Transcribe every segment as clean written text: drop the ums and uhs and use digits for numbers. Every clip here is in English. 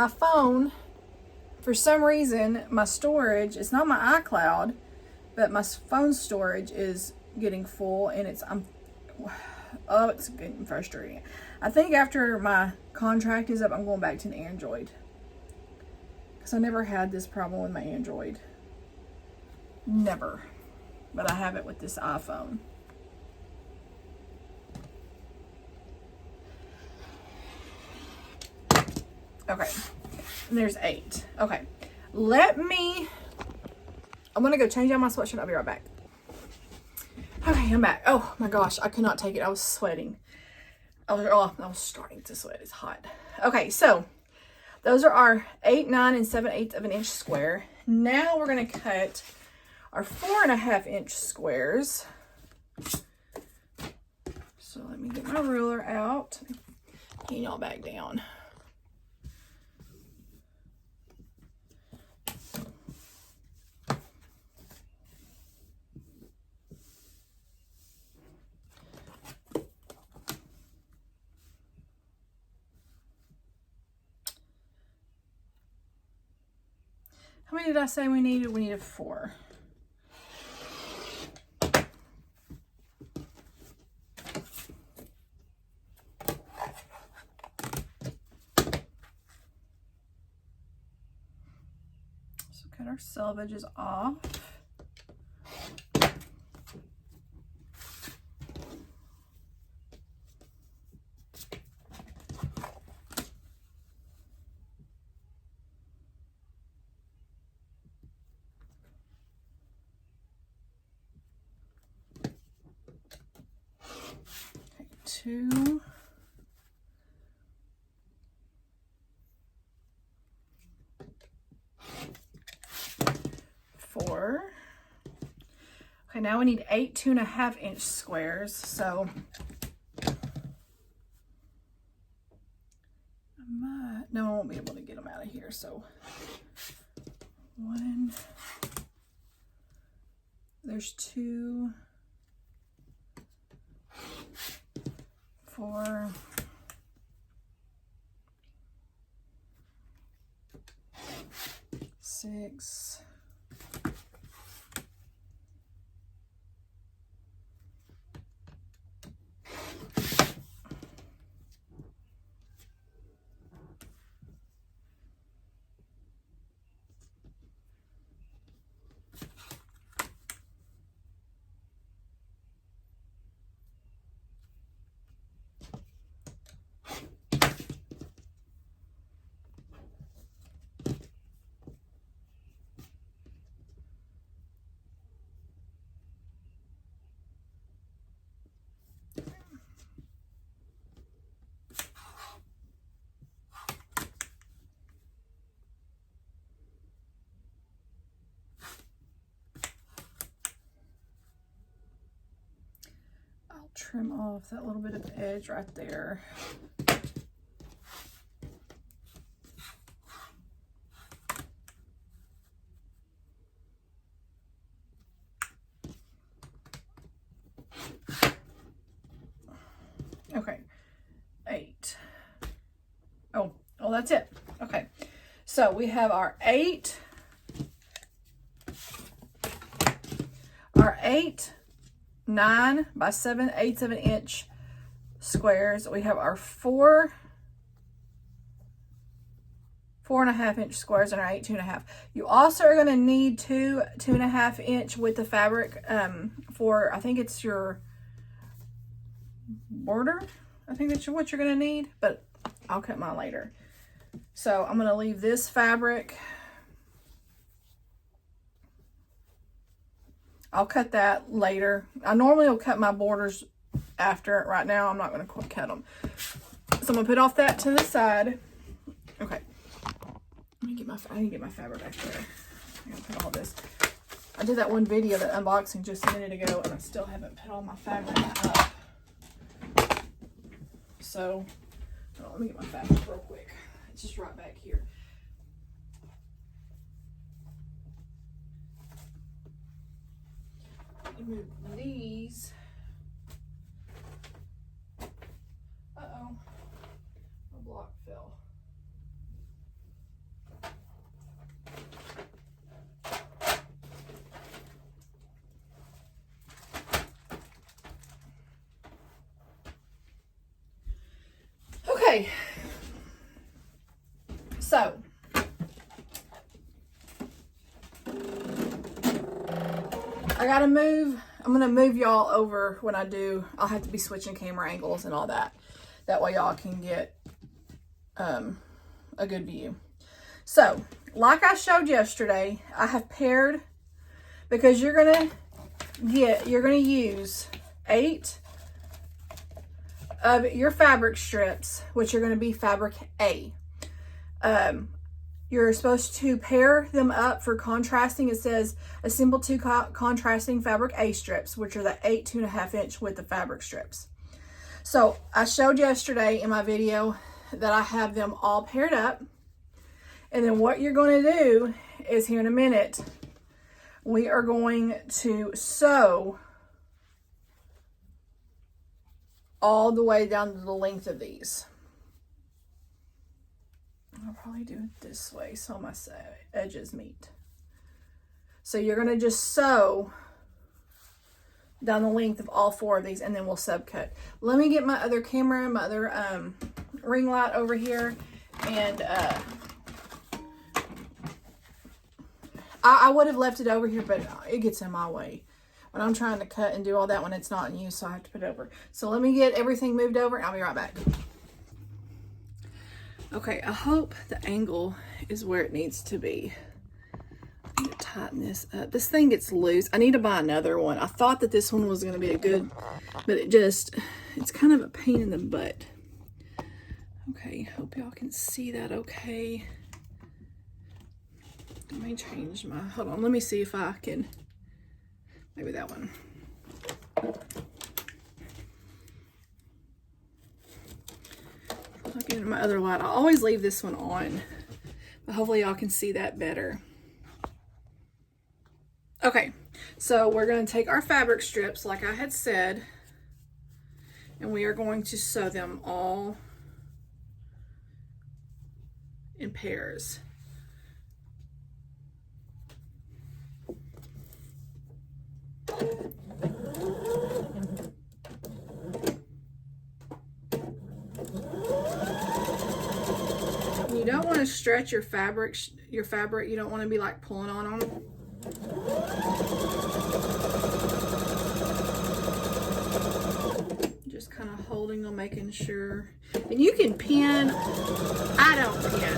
my phone, for some reason, my storage, it's not my iCloud, but my phone storage is getting full, and it's getting frustrating. I think after my contract is up, I'm going back to an Android. Because I never had this problem with my Android. Never. But I have it with this iPhone. Okay. And there's 8. Okay. I'm going to go change out my sweatshirt. I'll be right back. Okay, I'm back. Oh my gosh, I could not take it. I was sweating. I was starting to sweat. It's hot. Okay, so those are our 8, 9, and 7/8 of an inch square. Now we're going to cut our 4.5 inch squares. So let me get my ruler out. Get y'all back down. How many did I say we needed? We needed 4. So cut our selvages off. Okay, 2. 4. Okay, now we need 8 2.5 inch squares. So no, I won't be able to get them out of here. So 1, there's 2, 4, 6, trim off that little bit of edge right there. Okay, 8. Oh, that's it. Okay, so we have our 8, 9 by 7/8 of an inch squares. We have our 4.5 inch squares and our 8 2.5. You also are going to need 2 2.5 inch width of fabric for, I think it's your border. I think that's what you're going to need, but I'll cut mine later. So I'm going to leave this fabric. I'll cut that later. I normally will cut my borders after. Right now, I'm not going to cut them. So I'm going to put off that to the side. Okay. I need to get my fabric back there. I'm going to put all this. I did that one video, that unboxing, just a minute ago, and I still haven't put all my fabric up. So, let me get my fabric real quick. It's just right back here. Move these. Uh-oh. My block fell. Okay. So, I gotta move. I'm gonna move y'all over when I do. I'll have to be switching camera angles and all that. That way y'all can get a good view. So, like I showed yesterday, I have paired, because you're gonna use 8 of your fabric strips, which are gonna be fabric A. You're supposed to pair them up for contrasting. It says assemble 2 contrasting fabric A strips, which are the 8 2.5 inch width of fabric strips. So I showed yesterday in my video that I have them all paired up. And then what you're going to do is, here in a minute, we are going to sew all the way down to the length of these. I'll probably do it this way so my edges meet. So you're going to just sew down the length of all 4 of these, and then we'll subcut. Let me get my other camera, my other ring light over here, and I would have left it over here, but it gets in my way when I'm trying to cut and do all that when it's not in use, so I have to put it over. So let me get everything moved over, and I'll be right back. Okay, I hope the angle is where it needs to be. I need to tighten this up. This thing gets loose. I need to buy another one. I thought that this one was going to be a good, but it's kind of a pain in the butt. Okay, hope y'all can see that okay. Let me change my, hold on, let me see if I can, maybe that one. Plug in my other light. I always leave this one on, but hopefully y'all can see that better. Okay, so we're going to take our fabric strips, like I had said, and we are going to sew them all in pairs. You don't want to stretch your fabric. You don't want to be like pulling on them. Just kind of holding them, making sure. And you can pin. I don't pin.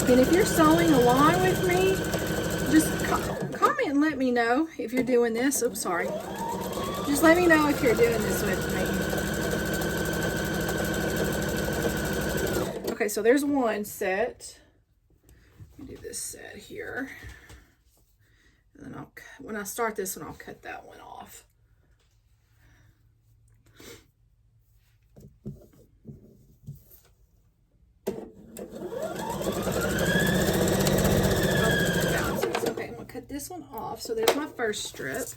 And if you're sewing along with me, just comment and let me know if you're doing this. Oops, sorry. Just let me know if you're doing this with me. Okay, so there's one set. Let me do this set here. And then when I start this one, I'll cut that one off. Cut this one off. So there's my first strip.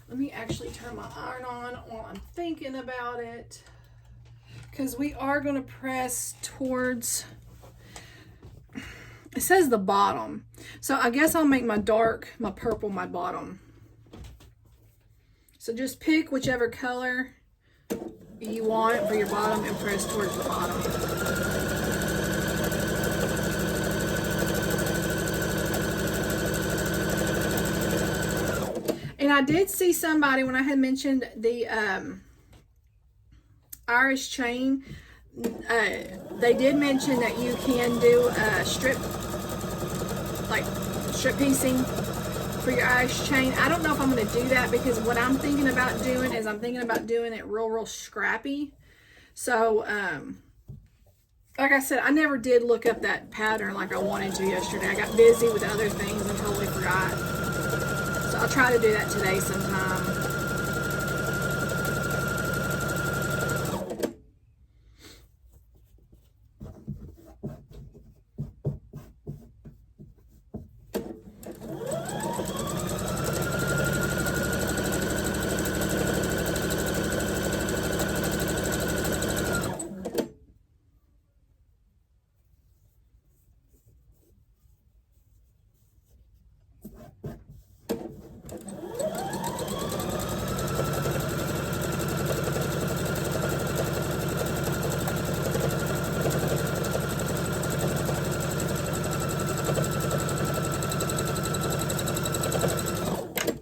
Let me actually turn my iron on while I'm thinking about it, because we are going to press towards, it says the bottom, so I guess I'll make my purple my bottom. So just pick whichever color you want for your bottom and press towards the bottom. And I did see somebody, when I had mentioned the Irish chain, they did mention that you can do strip piecing for your Irish chain. I don't know if I'm going to do that, because what I'm thinking about doing is I'm thinking about doing it real scrappy. So, like I said, I never did look up that pattern like I wanted to yesterday. I got busy with other things and totally forgot. So I'll try to do that today sometime.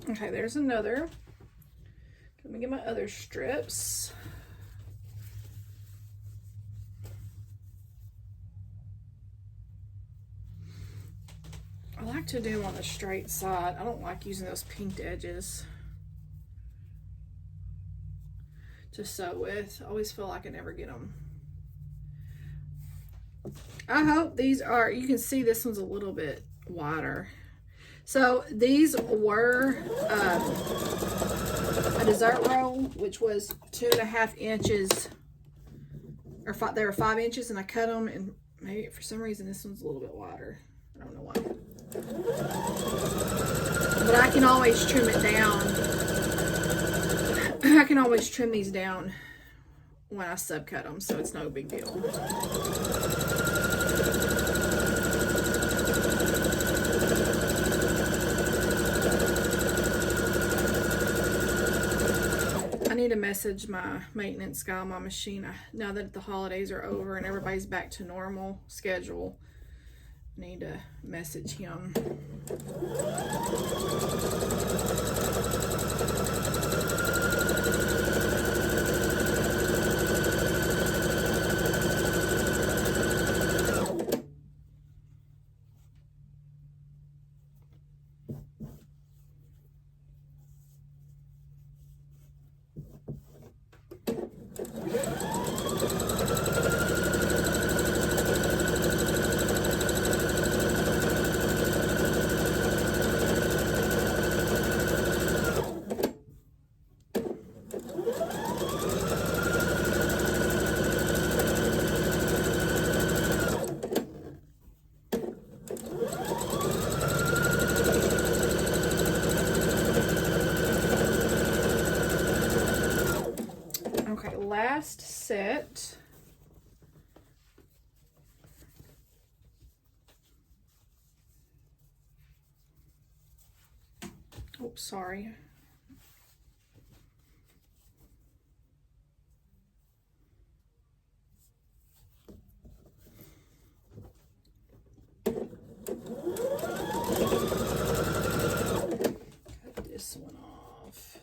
Okay, there's another. Let me get my other strips. I like to do them on the straight side. I don't like using those pinked edges to sew with. I always feel like I never get them. I hope these are, you can see this one's a little bit wider. So these were a dessert roll, which was 2.5 inches, or they were 5 inches, and I cut them, and maybe for some reason this one's a little bit wider. I don't know why. But I can always trim it down. I can always trim these down when I subcut them, so it's no big deal. I need to message my maintenance guy on my machine. Now that the holidays are over and everybody's back to normal schedule, I need to message him. Okay, last set. Oh, sorry. Cut this one off.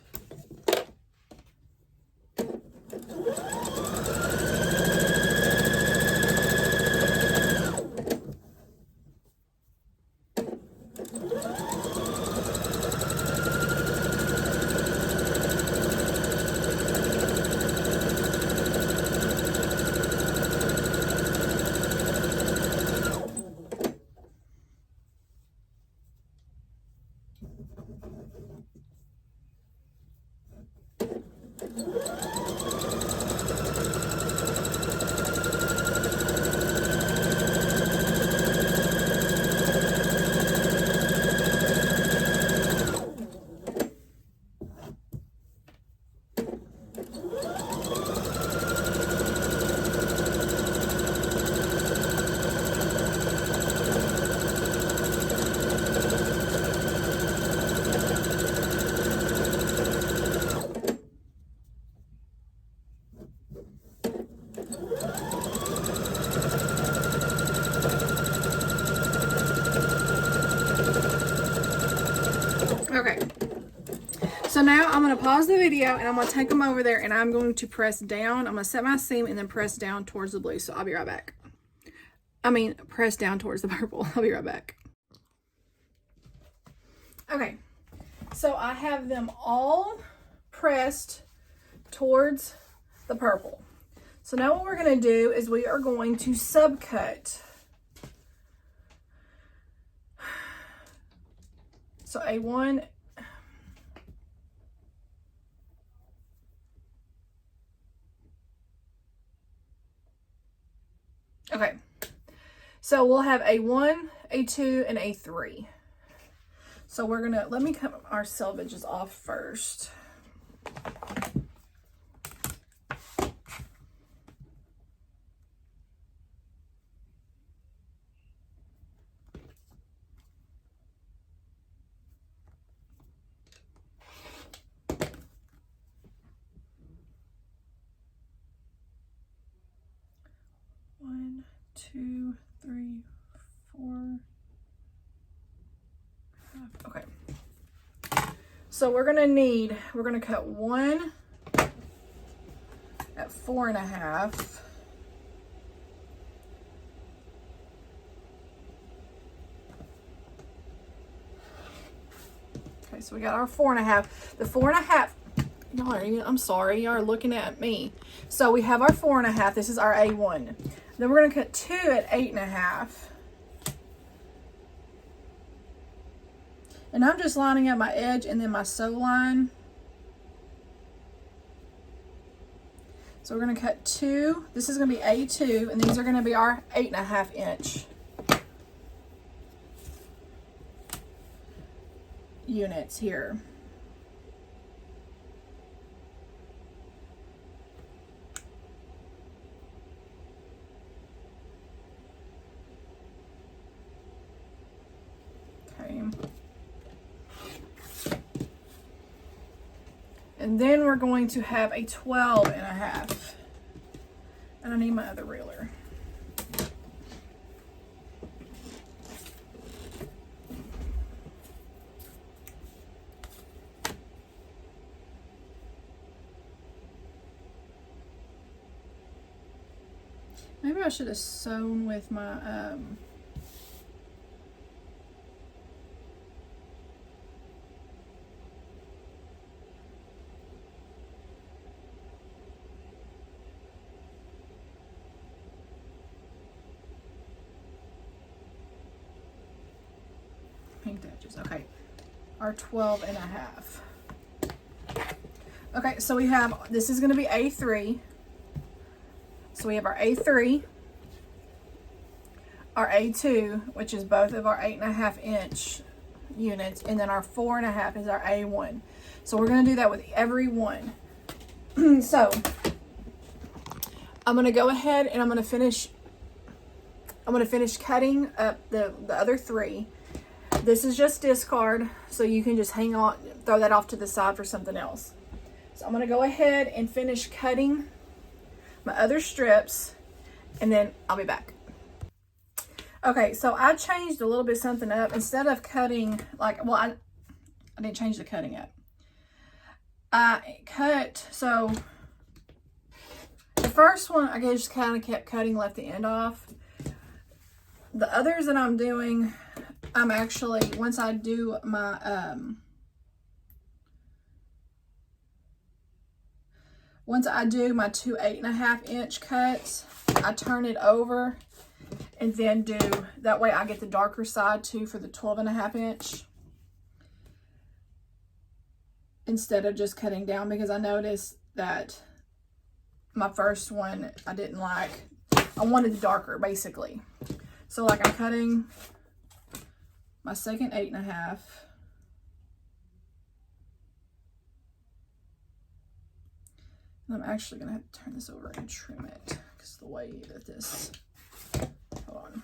Okay, so now I'm going to pause the video and I'm going to take them over there and I'm going to press down. I'm going to set my seam and then press down towards the blue. So I'll be right back. I mean, press down towards the purple. I'll be right back. Okay, so I have them all pressed towards the purple. So now what we're going to do is we are going to subcut. So A1. Okay. So we'll have A1, A2, and A3. So we're gonna, let me cut our selvages off first. One, two, three, four, five. Okay. So we're gonna cut one at 4.5. Okay, so we got our 4.5. The 4.5, I'm sorry, y'all are looking at me. So we have our 4.5. This is our A1. Then we're gonna cut 2 at 8.5. And I'm just lining up my edge and then my sew line. So we're gonna cut 2. This is gonna be A2, and these are gonna be our 8.5 inch units here. Okay. And then we're going to have a 12.5. And I need my other ruler. Maybe I should have sewn with my pink edges. Okay, our 12.5. Okay, so we have, this is going to be A3. So we have our A3, our A2, which is both of our 8.5 inch units, and then our 4.5 is our A1. So we're going to do that with every one. So I'm going to go ahead and I'm going to finish cutting up the other 3. This is just discard, so you can just hang on, throw that off to the side for something else. So I'm going to go ahead and finish cutting my other strips, and then I'll be back. Okay, so I changed a little bit something up. Instead of cutting, like, well, I didn't change the cutting up. I cut, so the first one, I just kind of kept cutting, left the end off. The others that I'm doing, I'm actually, once I do my, once I do my 2 8.5 inch cuts, I turn it over and then do, that way I get the darker side too for the 12.5 inch. Instead of just cutting down, because I noticed that my first one I didn't like. I wanted the darker basically. So like I'm cutting my second 8.5. I'm actually gonna have to turn this over and trim it because the way that this, hold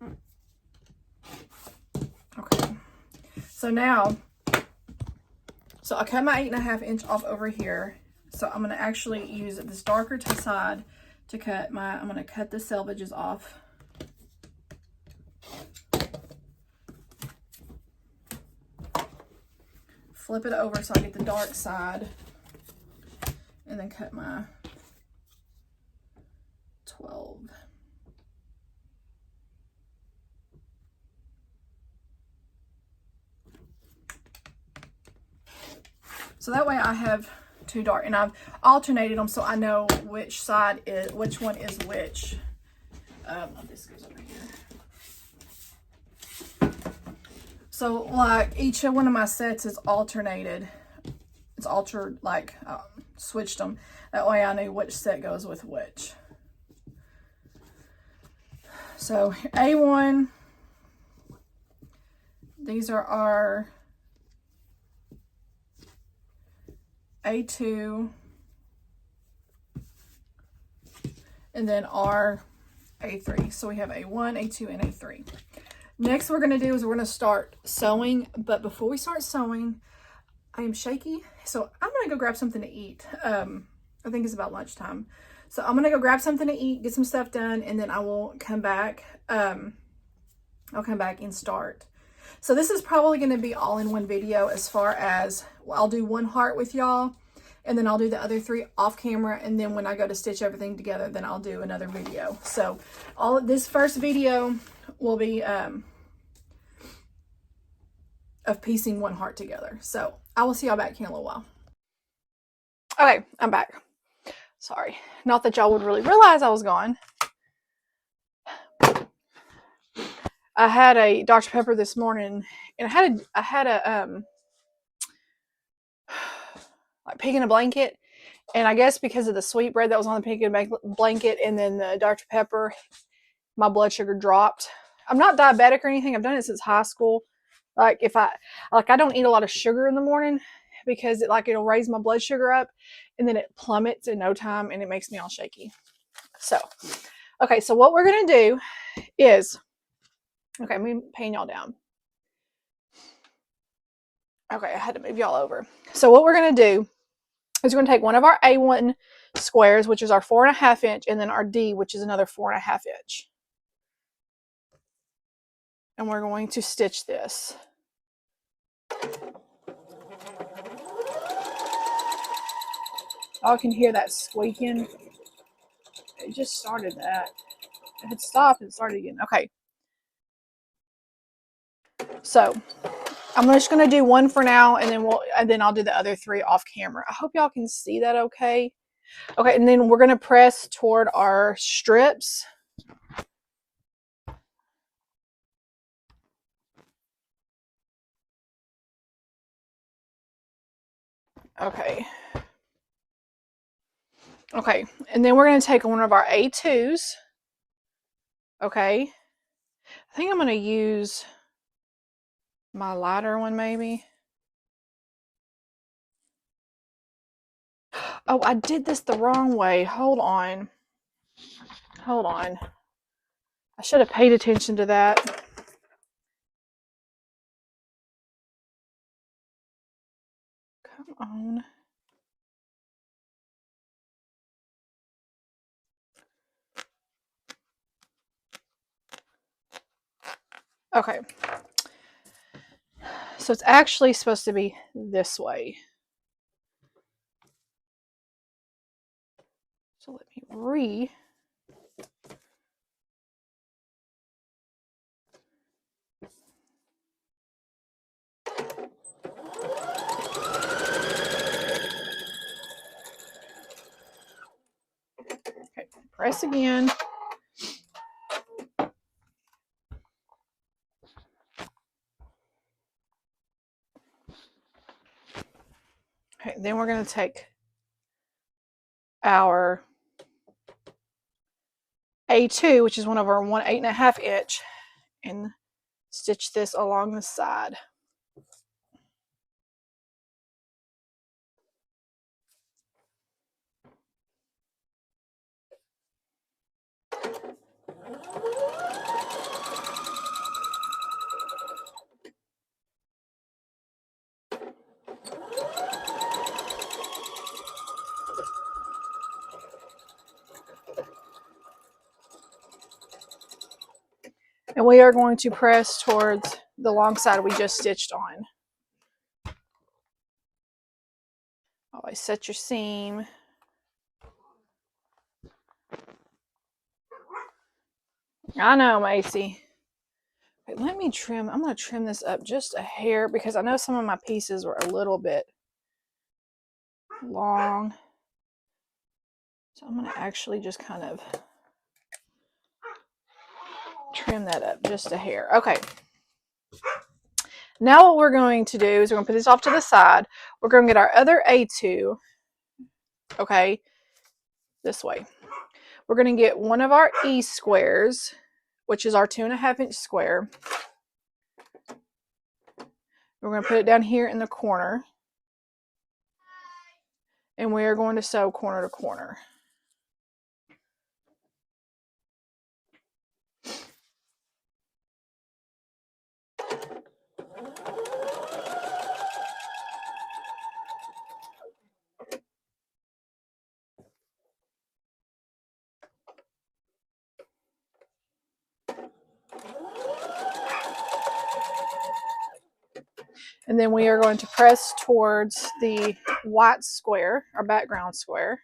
on. Okay, so now, so I cut my 8.5 inch off over here. So I'm gonna actually use this darker side to cut my, I'm gonna cut the selvages off. Flip it over so I get the dark side, and then cut my 12. So that way I have two dark, and I've alternated them so I know which side is, which one is which. This goes over here. So like each one of my sets is alternated. It's altered, like switched them. That way I knew which set goes with which. So A1, these are our A2, and then our A3. So we have A1, A2, and A3. Next we're going to do is we're going to start sewing. But before we start sewing, I am shaky. So I'm going to go grab something to eat. I think it's about lunchtime. So I'm going to go grab something to eat, get some stuff done, and then I will come back. I'll come back and start. So this is probably going to be all in one video, as far as, well, I'll do one heart with y'all, and then I'll do the other 3 off camera, and then when I go to stitch everything together, then I'll do another video. So all of this first video will be of piecing one heart together. So I will see y'all back here in a little while. Okay, I'm back. Sorry, not that y'all would really realize I was gone. I had a Dr. Pepper this morning, and I had a like pig in a blanket, and I guess because of the sweetbread that was on the pig in a blanket and then the Dr. Pepper, my blood sugar dropped. I'm not diabetic or anything. I've done it since high school. Like I don't eat a lot of sugar in the morning, because it'll raise my blood sugar up, and then it plummets in no time, and it makes me all shaky. So, okay, so what we're gonna do is, okay, let me pan y'all down. Okay, I had to move y'all over. So what we're gonna do is we're gonna take one of our A1 squares, which is our 4.5 inch, and then our D, which is another 4.5 inch. And we're going to stitch this. Y'all can hear that squeaking. It just started that. It had stopped and started again. Okay. So I'm just gonna do one for now, and then I'll do the other 3 off camera. I hope y'all can see that okay. Okay, and then we're gonna press toward our strips. Okay. Okay, and then we're gonna take one of our A2s. Okay. I think I'm gonna use my lighter one, maybe. Oh, I did this the wrong way. Hold on. Hold on. I should have paid attention to that. Come on. Okay. So it's actually supposed to be this way. So let me okay, press again. Okay, then we're going to take our A2, which is one of our 8.5 inch, and stitch this along the side. And we are going to press towards the long side we just stitched on. Always set your seam. I know, Macy. Okay, let me trim. I'm going to trim this up just a hair, because I know some of my pieces were a little bit long. So I'm going to actually just kind of trim that up just a hair. Okay. Now what we're going to do is we're going to put this off to the side. We're going to get our other A2, okay, this way. We're going to get one of our E squares, which is our 2.5-inch square. We're going to put it down here in the corner. And we are going to sew corner to corner. And then we are going to press towards the white square, our background square.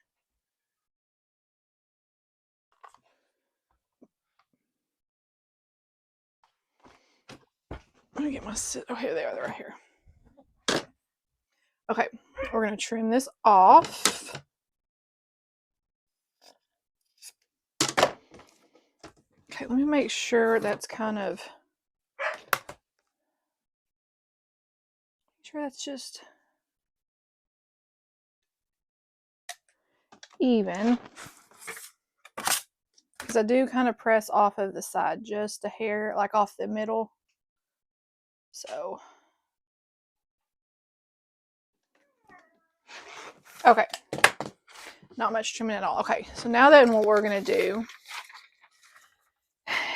Let me get my, oh, here they are, they're right here. Okay, we're going to trim this off. Okay, let me make sure that's kind of, that's just even. Because I do kind of press off of the side, just a hair, like off the middle. So, okay. Not much trimming at all. Okay, so now then what we're going to do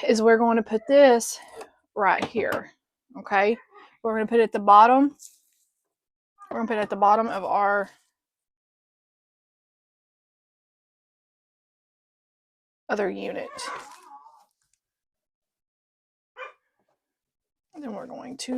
is we're going to put this right here. Okay, we're going to put it at the bottom. We're going to put it at the bottom of our other unit. And then we're going to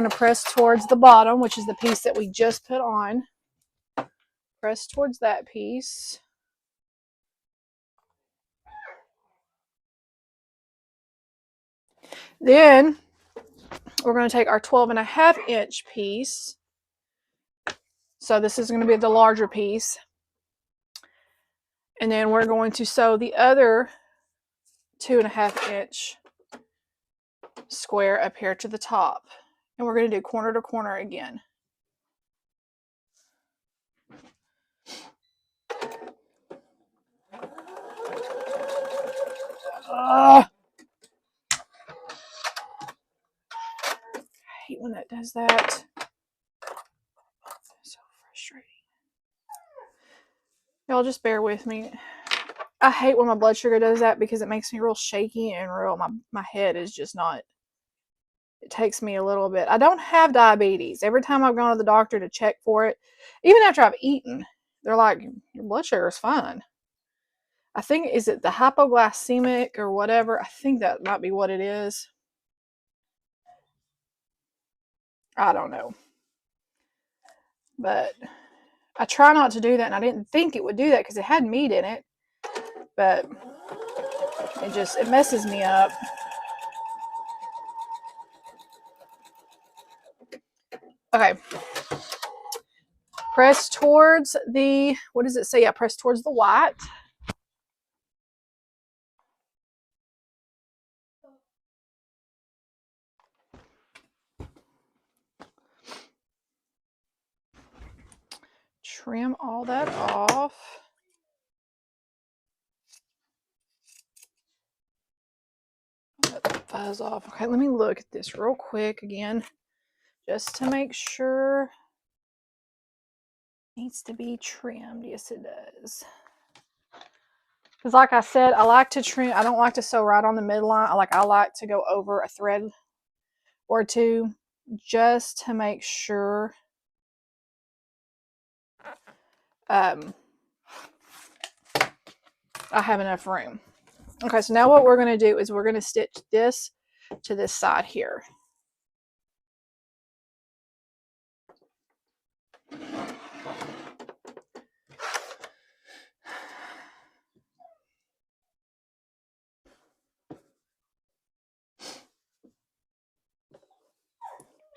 press towards the bottom, which is the piece that we just put on. Press towards that piece. Then we're going to take our 12.5-inch piece. So this is going to be the larger piece. And then we're going to sew the other 2.5-inch square up here to the top. And we're going to do corner to corner again. I hate when that does that. It's so frustrating. Y'all just bear with me. I hate when my blood sugar does that because it makes me real shaky and real, my head is just not, it takes me a little bit. I don't have diabetes. Every time I've gone to the doctor to check for it, even after I've eaten, they're like, your blood sugar is fine. I think, is it the hypoglycemic or whatever? I think that might be what it is. I don't know. But I try not to do that, and I didn't think it would do that because it had meat in it. But it messes me up. Okay. Press towards the, what does it say? Yeah, press towards the white. Trim all that off. Let the fuzz off. Okay, let me look at this real quick again, just to make sure. Needs to be trimmed. Yes, it does. Because like I said, I like to trim. I don't like to sew right on the midline. I like to go over a thread or two just to make sure I have enough room. Okay, so now what we're going to do is we're going to stitch this to this side here.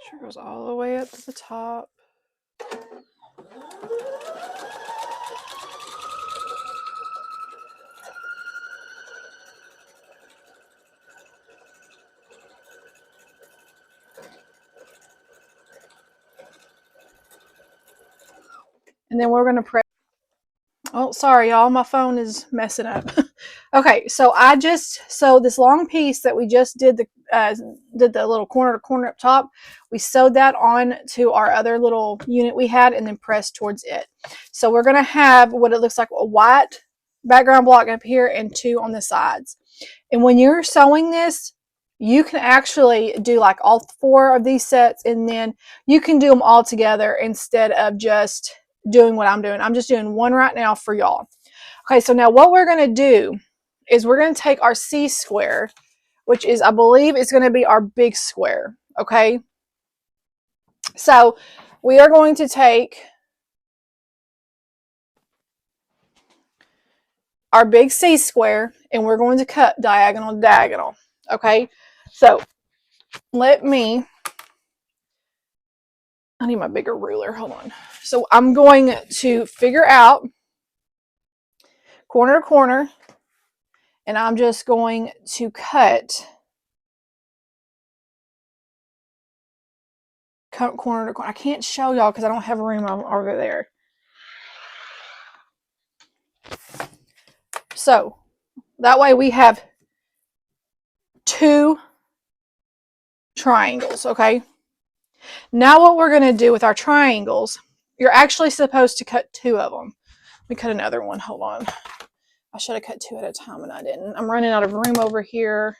Sure goes all the way up to the top. And then we're going to press. Oh, sorry, y'all. My phone is messing up. Okay, so this long piece that we just did the little corner to corner up top, we sewed that on to our other little unit we had and then pressed towards it. So we're going to have what it looks like a white background block up here and 2 on the sides. And when you're sewing this, you can actually do like all 4 of these sets, and then you can do them all together instead of just doing what I'm doing. I'm just doing one right now for y'all. Okay, so now what we're going to do is we're going to take our C square, which is, I believe, is going to be our big square. Okay, so we are going to take our big C square and we're going to cut diagonal to diagonal. Okay, so I need my bigger ruler. Hold on. So I'm going to figure out corner to corner, and I'm just going to cut corner to corner. I can't show y'all because I don't have room over there. So that way we have 2 triangles, okay? Now what we're going to do with our triangles, you're actually supposed to cut 2 of them. Let me cut another one. Hold on. I should have cut 2 at a time and I didn't. I'm running out of room over here.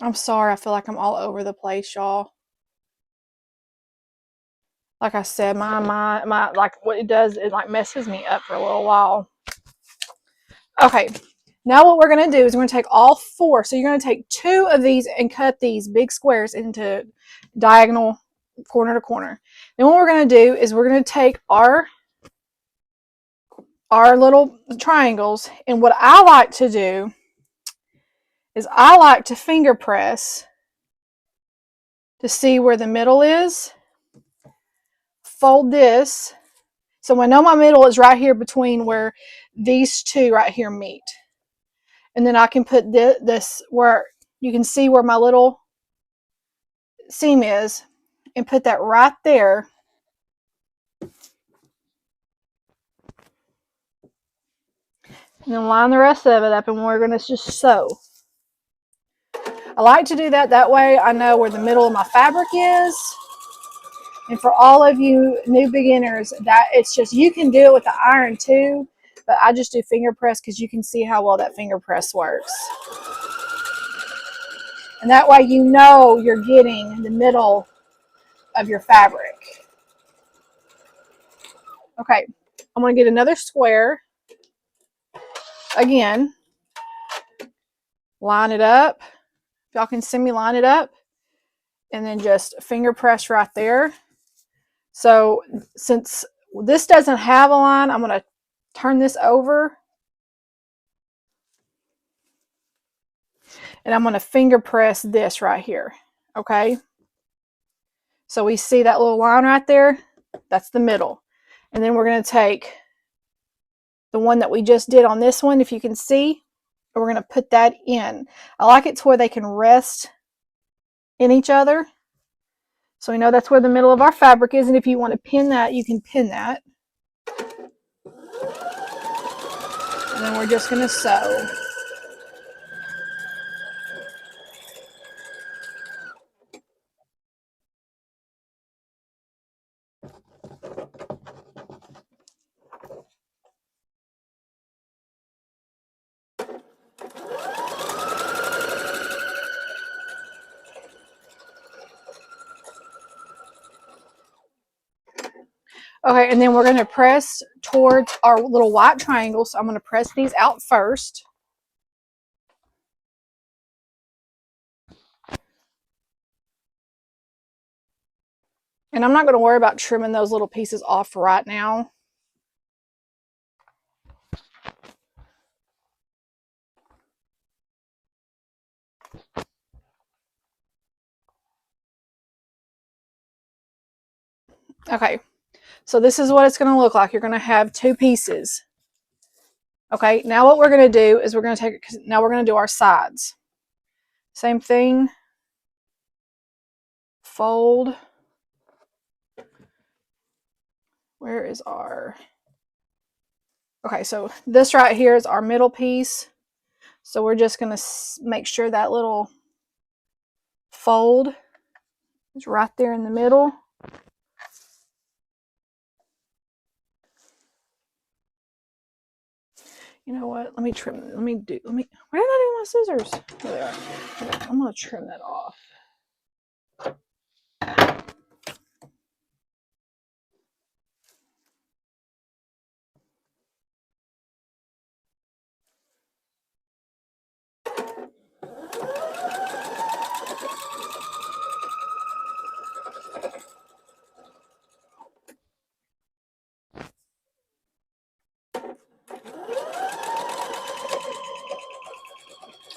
I'm sorry. I feel like I'm all over the place, y'all. Like I said, my like what it does, it like messes me up for a little while. Okay. Now what we're going to do is we're going to take all 4. So you're going to take 2 of these and cut these big squares into diagonal corner to corner. Then what we're going to do is we're going to take our little triangles, and what I like to do is I like to finger press to see where the middle is. Fold this. So I know my middle is right here between where these 2 right here meet. And then I can put this where you can see where my little seam is and put that right there. And then line the rest of it up, and we're going to just sew. I like to do that. That way I know where the middle of my fabric is. And for all of you new beginners, that it's just, you can do it with the iron too, but I just do finger press because you can see how well that finger press works. And that way you know you're getting the middle of your fabric. Okay, I'm going to get another square. Again, line it up. If y'all can see me line it up. And then just finger press right there. So since this doesn't have a line, I'm going to turn this over. And I'm going to finger press this right here. Okay. So we see that little line right there. That's the middle. And then we're going to take the one that we just did on this one, if you can see, and we're going to put that in. I like it to where they can rest in each other. So we know that's where the middle of our fabric is. And if you want to pin that, you can pin that. And then we're just going to sew. Okay, and then we're going to press towards our little white triangle. So I'm going to press these out first. And I'm not going to worry about trimming those little pieces off right now. Okay, so this is what it's going to look like. You're going to have two pieces. Okay, now what we're going to do is we're going to do our sides. Same thing. Fold. Where is our... Okay, so this right here is our middle piece. So we're just going to make sure that little fold is right there in the middle. You know what? Let me trim. Where did I do my scissors? There they are. Okay, I'm going to trim that off.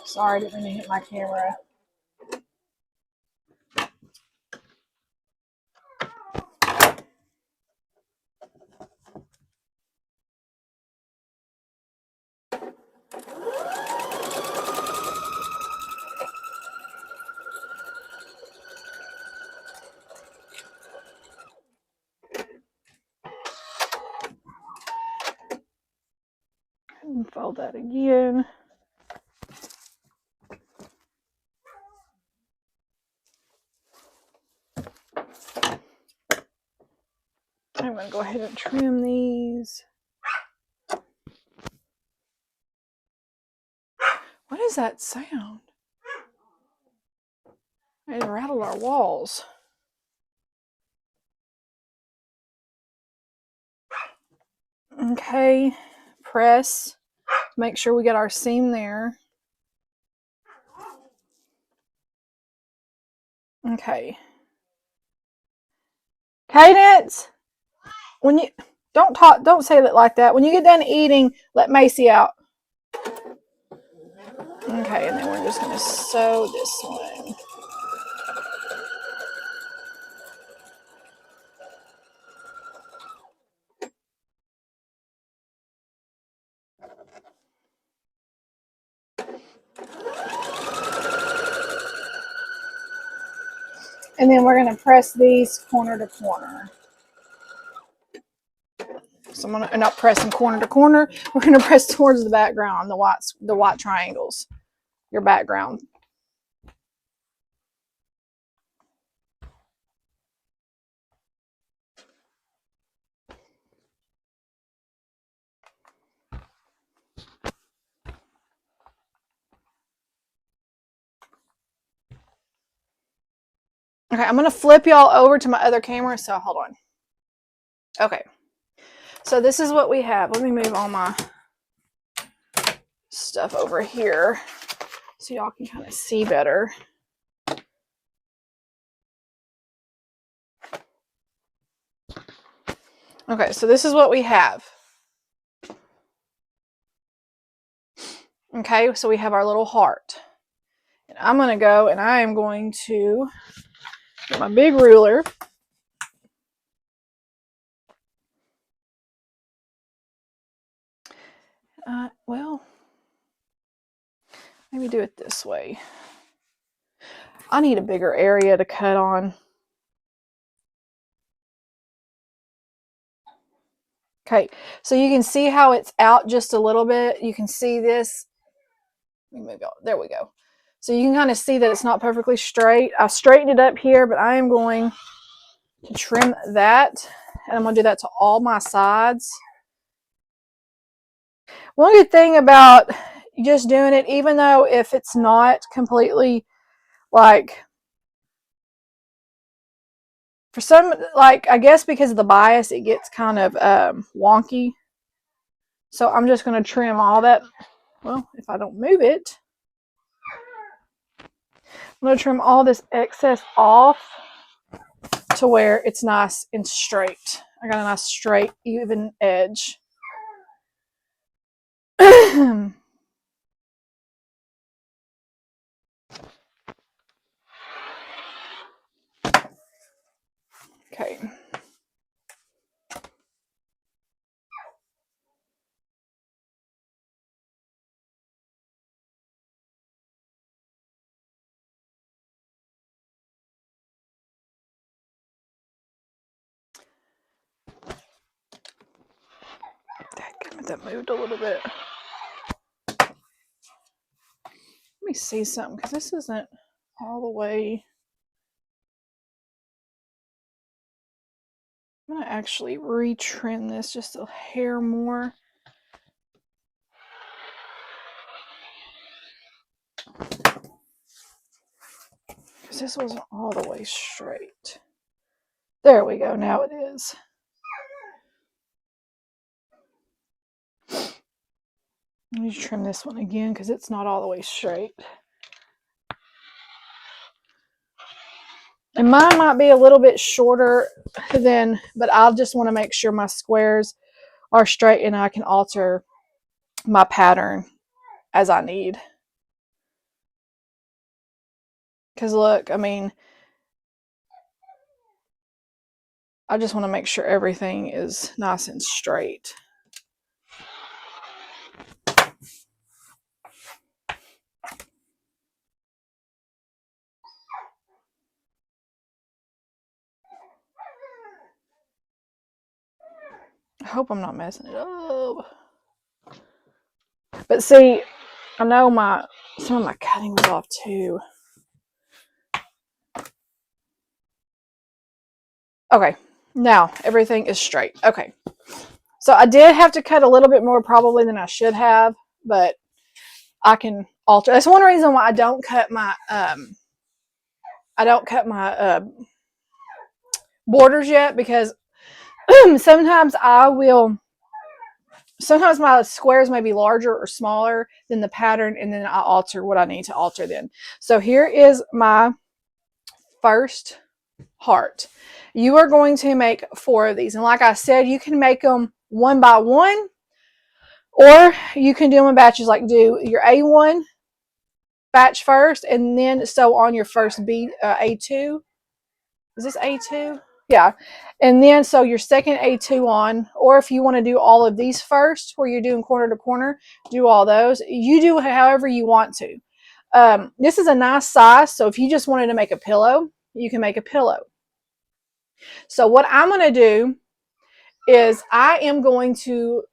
Sorry, I didn't mean to hit my camera. And fold that again. I'm going to go ahead and trim these. What is that sound? It rattled our walls. Okay, press. Make sure we get our seam there. Okay. Cadence, when you don't say that like that. When you get done eating, let Macy out. Okay, and then we're just going to sew this one. And then we're going to press these corner to corner. So I'm not pressing corner to corner. We're going to press towards the background, the white triangles, your background. Okay, I'm going to flip y'all over to my other camera, so hold on. Okay, so this is what we have. Let me move all my stuff over here so y'all can kind of see better. Okay, so this is what we have. Okay, so we have our little heart. And I'm going to go and I am going to get my big ruler. Well, maybe do it this way. I need a bigger area to cut on. Okay, so you can see how it's out just a little bit. You can see this. Let me move on. There we go. So you can kind of see that it's not perfectly straight. I straightened it up here, but I am going to trim that. And I'm going to do that to all my sides. One good thing about just doing it, even though if it's not completely like For some, like, I guess because of the bias, it gets kind of wonky. So I'm just going to trim all that. Well, if I don't move it, I'm going to trim all this excess off to where it's nice and straight. I got a nice straight, even edge. Okay. That moved a little bit. Let me see something, because this isn't all the way. I'm going to actually retrim this just a hair more. Because this wasn't all the way straight. There we go. Now it is. Let me trim this one again because it's not all the way straight. And mine might be a little bit shorter than, but I'll just want to make sure my squares are straight and I can alter my pattern as I need. Because look, I mean, I just want to make sure everything is nice and straight. I hope I'm not messing it up. But see, I know some of my cutting was off too. Okay, now everything is straight. Okay, so I did have to cut a little bit more probably than I should have, but I can alter. That's one reason why I don't cut my borders yet, because sometimes my squares may be larger or smaller than the pattern, and then I alter what I need to alter then. So here is my first heart. You are going to make 4 of these, and like I said, you can make them one by one, or you can do them in batches, like do your A1 batch first, and then sew on your first A2. Is this A2? Yeah. And then sew your second A2 on, or if you want to do all of these first, where you're doing corner to corner, do all those. You do however you want to. This is a nice size, so if you just wanted to make a pillow, you can make a pillow. So what I'm going to do is I am going to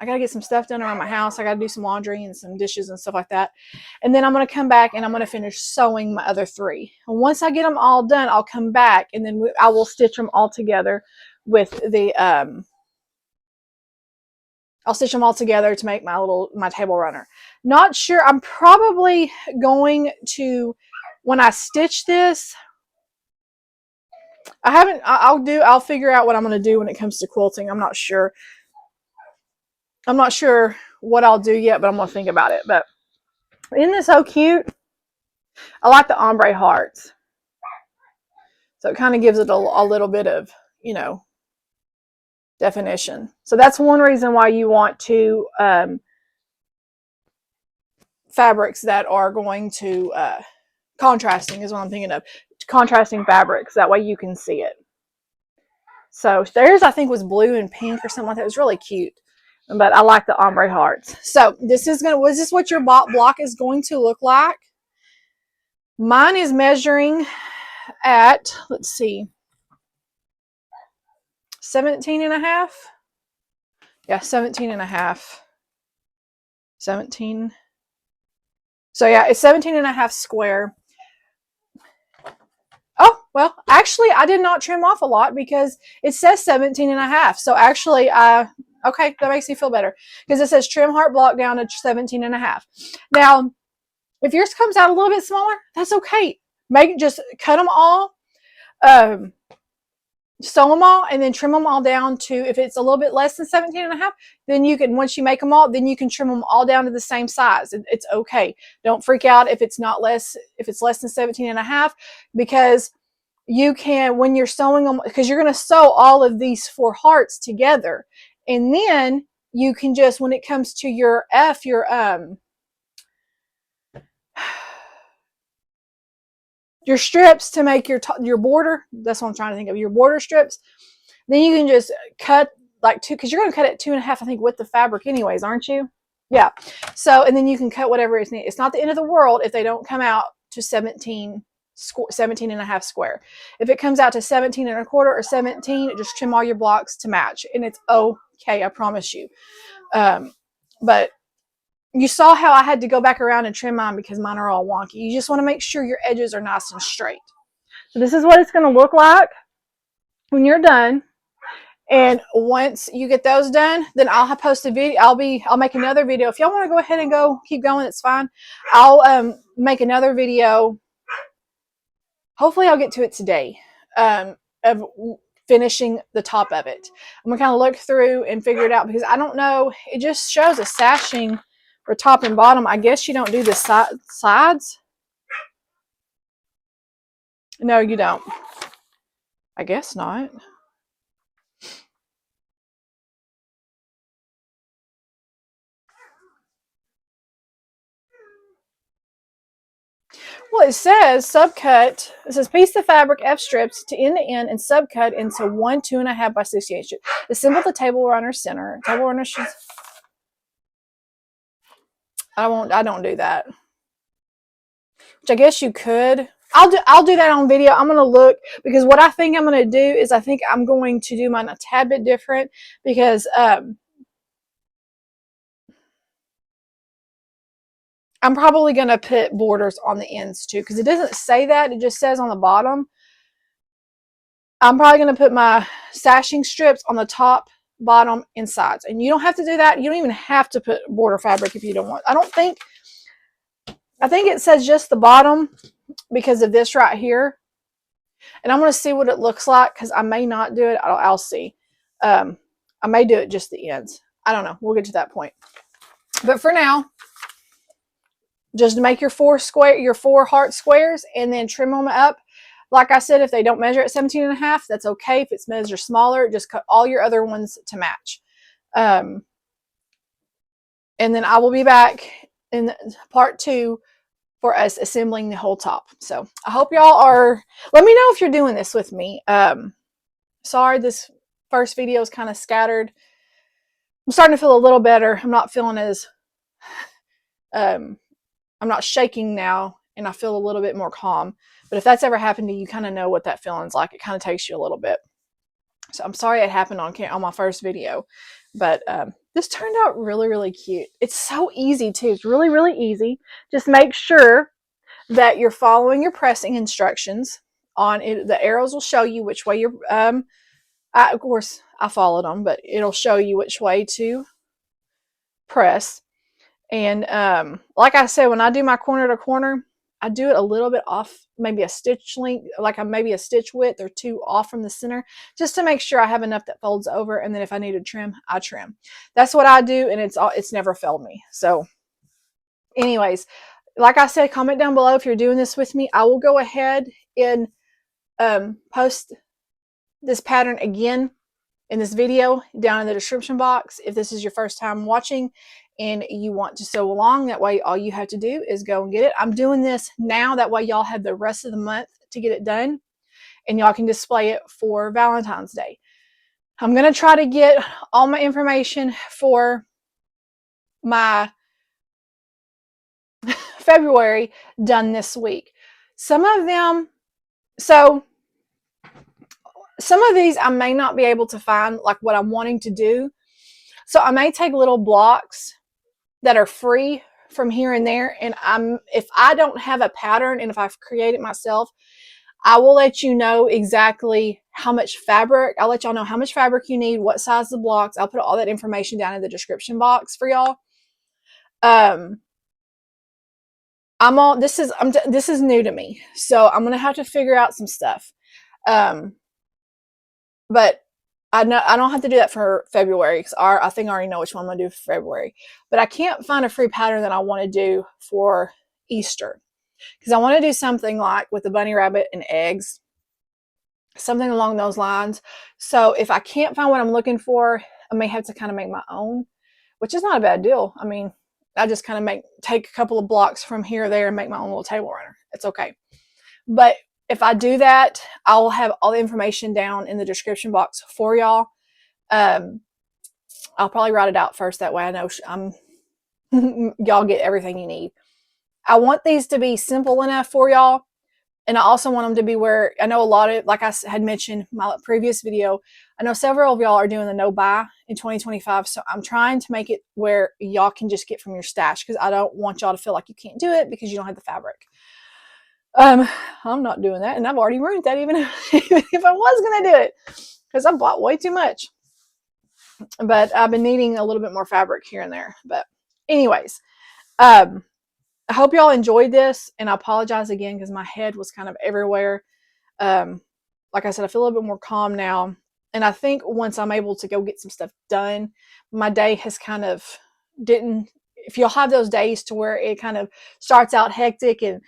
I got to get some stuff done around my house. I got to do some laundry and some dishes and stuff like that. And then I'm going to come back and I'm going to finish sewing my other 3. And once I get them all done, I'll come back and then I will stitch them all together with the, I'll stitch them all together to make my table runner. Not sure. I'm probably going to, when I stitch this, I'll figure out what I'm going to do when it comes to quilting. I'm not sure what I'll do yet, but I'm going to think about it. But isn't this so cute? I like the ombre hearts. So it kind of gives it a little bit of, definition. So that's one reason why you want to fabrics that are going to contrasting is what I'm thinking of. Contrasting fabrics. That way you can see it. So theirs, I think, was blue and pink or something like that. It was really cute. But I like the ombre hearts. So this is what your block is going to look like. Mine is measuring at, let's see, 17 and a half. Yeah, 17 and a half. 17. So yeah, it's 17 and a half square. Oh, well, actually, I did not trim off a lot because it says 17 and a half. So actually, okay, that makes me feel better because it says trim heart block down to 17 and a half. Now, if yours comes out a little bit smaller, that's okay. just cut them all, sew them all, and then trim them all down to, if it's a little bit less than 17 and a half, then you can, once you make them all, then you can trim them all down to the same size. It's okay. Don't freak out if it's not less, if it's less than 17 and a half, because you can, when you're sewing them, because you're going to sew all of these 4 hearts together, and then you can just, when it comes to your your strips to make your border, that's what I'm trying to think of, your border strips, then you can just cut like 2, because you're going to cut it 2.5, I think, with the fabric anyways, aren't you? Yeah. So, and then you can cut whatever is needed. It's not the end of the world if they don't come out to 17 and a half square. If it comes out to 17 and a quarter or 17, just trim all your blocks to match, and it's okay, I promise you. But you saw how I had to go back around and trim mine because mine are all wonky. You just want to make sure your edges are nice and straight. So this is what it's going to look like when you're done. And once you get those done, then I'll post a video. I'll make another video. If y'all want to go ahead and keep going, it's fine. I'll make another video. Hopefully I'll get to it today, of finishing the top of it. I'm gonna kind of look through and figure it out, because I don't know. It just shows a sashing for top and bottom. I guess you don't do the sides. No, you don't. I guess not. Well, it says subcut. It says piece the fabric F strips to end and subcut into 1 2.5 by 60 inches. Assemble the Tablerunner center. Tablerunner should. I don't do that. Which I guess you could. I'll do that on video. I'm gonna look, because what I think I'm gonna do is I think I'm going to do mine a tad bit different, because I'm probably going to put borders on the ends too, because it doesn't say that. It just says on the bottom. I'm probably going to put my sashing strips on the top, bottom, and sides. And you don't have to do that. You don't even have to put border fabric if you don't want. I think it says just the bottom because of this right here. And I'm going to see what it looks like, because I may not do it. I'll see. I may do it just the ends. I don't know. We'll get to that point. But for now, just make your 4 heart squares, and then trim them up. Like I said, if they don't measure at 17 and a half, that's okay. If it's measured smaller, just cut all your other ones to match. And then I will be back in part 2 for us assembling the whole top. So I hope y'all are, let me know if you're doing this with me. Sorry, this first video is kind of scattered. I'm starting to feel a little better. I'm not feeling as, I'm not shaking now, and I feel a little bit more calm. But if that's ever happened to you, you kind of know what that feeling's like. It kind of takes you a little bit. So I'm sorry it happened on my first video. But this turned out really, really cute. It's so easy too. It's really, really easy. Just make sure that you're following your pressing instructions. On it, the arrows will show you which way you're, of course, I followed them, but it'll show you which way to press. And like I said, when I do my corner to corner, I do it a little bit off, maybe a stitch length, like maybe a stitch width or 2 off from the center, just to make sure I have enough that folds over. And then if I need to trim, I trim. That's what I do, and it's never failed me. So anyways, like I said, comment down below if you're doing this with me. I will go ahead and post this pattern again in this video down in the description box if this is your first time watching and you want to sew along. That way all you have to do is go and get it. I'm doing this now, that way y'all have the rest of the month to get it done, and y'all can display it for Valentine's Day. I'm going to try to get all my information for my February done this week. Some of these I may not be able to find, like what I'm wanting to do. So I may take little blocks that are free from here and there. And if I don't have a pattern, and if I've created myself, I will let you know exactly how much fabric. I'll let y'all know how much fabric you need, what size the blocks. I'll put all that information down in the description box for y'all. this is new to me. So I'm going to have to figure out some stuff. But I know I don't have to do that for February because I think I already know which one I'm gonna do for February. But I can't find a free pattern that I want to do for Easter because I want to do something like with the bunny rabbit and eggs, something along those lines. So if I can't find what I'm looking for, I may have to kind of make my own, which is not a bad deal. I mean, I just kind of take a couple of blocks from here or there and make my own little table runner. It's okay. But if I do that, I'll have all the information down in the description box for y'all. I'll probably write it out first. That way I know y'all get everything you need. I want these to be simple enough for y'all. And I also want them to be where, I know a lot of, like I had mentioned in my previous video, I know several of y'all are doing the no buy in 2025. So I'm trying to make it where y'all can just get from your stash because I don't want y'all to feel like you can't do it because you don't have the fabric. I'm not doing that, and I've already ruined that even if I was going to do it because I bought way too much. But I've been needing a little bit more fabric here and there. But anyways, I hope y'all enjoyed this, and I apologize again because my head was kind of everywhere. Like I said, I feel a little bit more calm now, and I think once I'm able to go get some stuff done, my day has kind of if you'll have those days to where it kind of starts out hectic and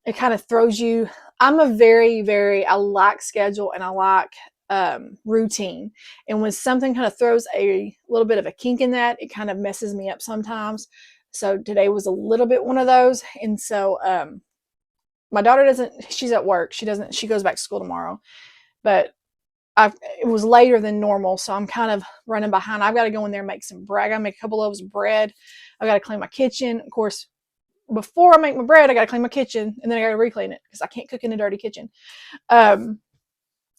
it kind of throws you. I'm a I like schedule and I like routine. And when something kind of throws a little bit of a kink in that, it kind of messes me up sometimes. So today was a little bit one of those. And so my daughter she's at work. She goes back to school tomorrow. But it was later than normal, so I'm kind of running behind. I've got to go in there and make some bread. I got to make a couple loaves of bread. I've got to clean my kitchen. Of course, before I make my bread, I got to clean my kitchen, and then I got to reclean it because I can't cook in a dirty kitchen. And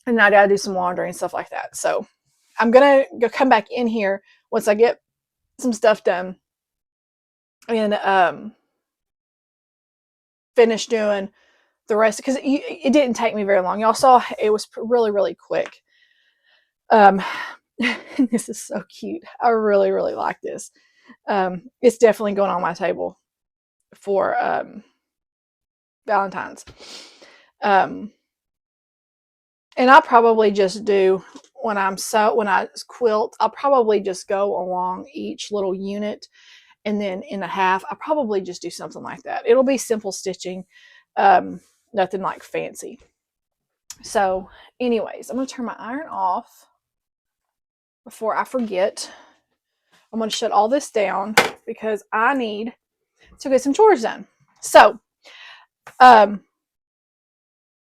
I got to do some laundry and stuff like that. So I'm going to go come back in here once I get some stuff done and finish doing the rest because it didn't take me very long. Y'all saw it was really, really quick. This is so cute. I really, really like this. It's definitely going on my table for Valentine's. And I probably just do when I quilt, I'll probably just go along each little unit, and then in the half, I probably just do something like that. It'll be simple stitching, nothing like fancy. So, anyways, I'm gonna turn my iron off before I forget. I'm gonna shut all this down because I need to get some chores done. So,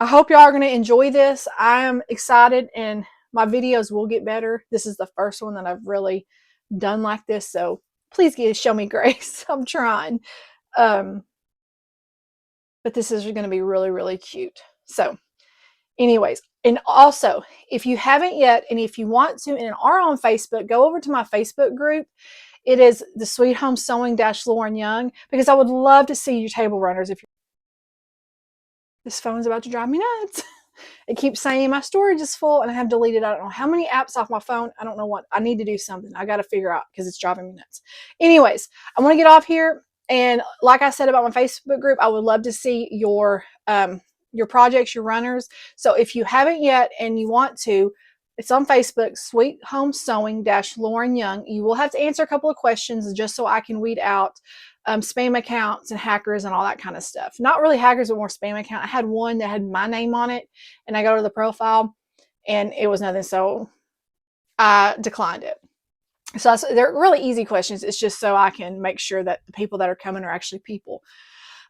I hope y'all are going to enjoy this. I am excited, and my videos will get better. This is the first one that I've really done like this, so please show me grace. I'm trying. But this is going to be really, really cute. So, anyways, and also, if you haven't yet, and if you want to and are on Facebook, go over to my Facebook group. It is the Sweet Home Sewing - Lauren Young, because I would love to see your table runners. This phone's about to drive me nuts. It keeps saying my storage is full, and I have deleted I don't know how many apps off my phone. I don't know what. I need to do something. I got to figure out because it's driving me nuts. Anyways, I want to get off here. And like I said about my Facebook group, I would love to see your projects, your runners. So if you haven't yet and you want to, it's on Facebook, Sweet Home Sewing - Lauren Young. You will have to answer a couple of questions just so I can weed out spam accounts and hackers and all that kind of stuff. Not really hackers, but more spam account. I had one that had my name on it, and I go to the profile, and it was nothing, so I declined it. So they're really easy questions. It's just so I can make sure that the people that are coming are actually people.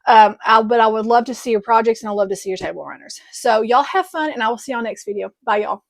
But I would love to see your projects, and I'd love to see your table runners. So y'all have fun, and I will see y'all next video. Bye, y'all.